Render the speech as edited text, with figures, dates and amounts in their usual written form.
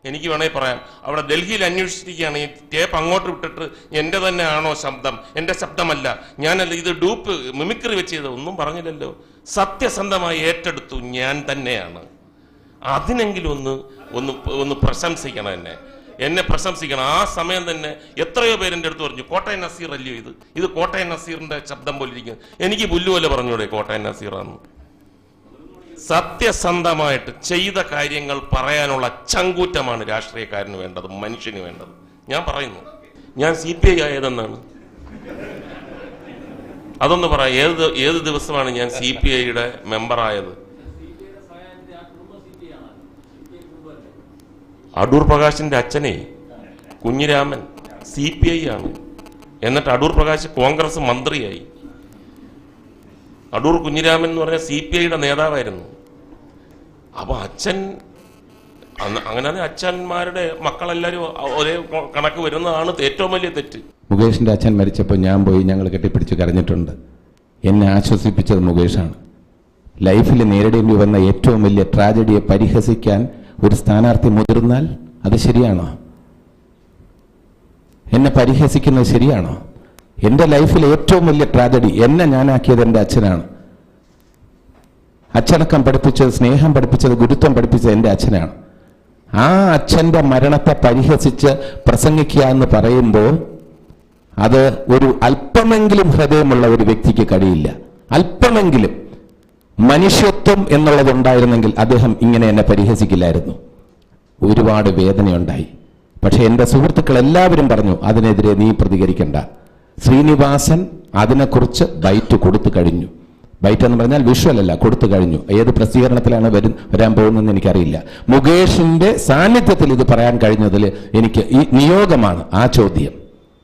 എനിക്ക് വേണമെങ്കിൽ പറയാം, അവിടെ ഡൽഹിയിൽ അന്വേഷിച്ചിരിക്കുകയാണ്. ഈ ടേപ്പ് അങ്ങോട്ട് വിട്ടിട്ട് എൻ്റെ തന്നെ ആണോ ശബ്ദം? എൻ്റെ ശബ്ദമല്ല, ഞാനല്ല, ഇത് ഡൂപ്പ് മിമിക്രി വെച്ച് ചെയ്ത് ഒന്നും പറഞ്ഞില്ലല്ലോ. സത്യസന്ധമായി ഏറ്റെടുത്തു, ഞാൻ തന്നെയാണ്. അതിനെങ്കിലും ഒന്ന് പ്രശംസിക്കണം, എന്നെ പ്രശംസിക്കണം. ആ സമയം തന്നെ എത്രയോ പേരെൻ്റെ അടുത്ത് പറഞ്ഞു, കോട്ടയം നസീർ അല്ലയോ ഇത് കോട്ടയം നസീറിന്റെ ശബ്ദം പോലെ ഇരിക്കുന്നു. എനിക്ക് പുല്ലുപോലെ പറഞ്ഞൂടെ കോട്ടയം നസീറാന്ന്? സത്യസന്ധമായിട്ട് ചെയ്ത കാര്യങ്ങൾ പറയാനുള്ള ചങ്കൂറ്റമാണ് രാഷ്ട്രീയക്കാരന് വേണ്ടത്, മനുഷ്യന് വേണ്ടത്. ഞാൻ പറയുന്നു, ഞാൻ CPI ആയതെന്നാണ്. അതൊന്ന് പറ, ഏത് ദിവസമാണ് ഞാൻ CPIയുടെ മെമ്പറായത്? അടൂർ പ്രകാശിന്റെ അച്ഛനെ കുഞ്ഞിരാമൻ CPI ആണ്. എന്നിട്ട് അടൂർ പ്രകാശ് കോൺഗ്രസ് മന്ത്രിയായി. അടൂർ കുഞ്ഞിരാമൻ എന്ന് പറഞ്ഞാൽ CPIയുടെ നേതാവായിരുന്നു. അപ്പൊ അച്ഛൻ അങ്ങനെ അച്ഛന്മാരുടെ മക്കളെല്ലാവരും ഒരേ കണക്ക് വരുന്നതാണ് ഏറ്റവും വലിയ തെറ്റ്. മുകേഷിന്റെ അച്ഛൻ മരിച്ചപ്പോൾ ഞാൻ പോയി ഞങ്ങൾ കെട്ടിപ്പിടിച്ച് കരഞ്ഞിട്ടുണ്ട്. എന്നെ ആശ്വസിപ്പിച്ചത് മുകേഷാണ്. ലൈഫിൽ നേരിടേണ്ടി വന്ന ഏറ്റവും വലിയ ട്രാജഡിയെ പരിഹസിക്കാൻ ഒരു സ്ഥാനാർത്ഥി മുതിർന്നാൽ അത് ശരിയാണോ? എന്നെ പരിഹസിക്കുന്നത് ശരിയാണോ? എൻ്റെ ലൈഫിലെ ഏറ്റവും വലിയ ട്രാജഡി എന്നെ ഞാനാക്കിയത് എൻ്റെ അച്ഛനാണ്. അച്ചടക്കം പഠിപ്പിച്ചത്, സ്നേഹം പഠിപ്പിച്ചത്, ഗുരുത്വം പഠിപ്പിച്ചത് എൻ്റെ അച്ഛനാണ്. ആ അച്ഛൻ്റെ മരണത്തെ പരിഹസിച്ച് പ്രസംഗിക്കുക എന്ന് പറയുമ്പോൾ അത് ഒരു അല്പമെങ്കിലും ഹൃദയമുള്ള ഒരു വ്യക്തിക്ക് കഴിയില്ല. അല്പമെങ്കിലും മനുഷ്യത്വം എന്നുള്ളതുണ്ടായിരുന്നെങ്കിൽ അദ്ദേഹം ഇങ്ങനെ എന്നെ പരിഹസിക്കില്ലായിരുന്നു. ഒരുപാട് വേദനയുണ്ടായി. പക്ഷെ എൻ്റെ സുഹൃത്തുക്കൾ എല്ലാവരും പറഞ്ഞു, അതിനെതിരെ നീ പ്രതികരിക്കണ്ട. ശ്രീനിവാസൻ അതിനെക്കുറിച്ച് ബൈറ്റ് കൊടുത്തു കഴിഞ്ഞു. ബൈറ്റ് എന്ന് പറഞ്ഞാൽ വിഷ്വൽ അല്ല, കൊടുത്തു കഴിഞ്ഞു. ഏത് പ്രസിദ്ധീകരണത്തിലാണ് വരാൻ പോകുന്നതെന്ന് എനിക്കറിയില്ല. മുകേഷിന്റെ സാന്നിധ്യത്തിൽ ഇത് പറയാൻ കഴിഞ്ഞതിൽ എനിക്ക് ഈ നിയോഗമാണ് ആ ചോദ്യം.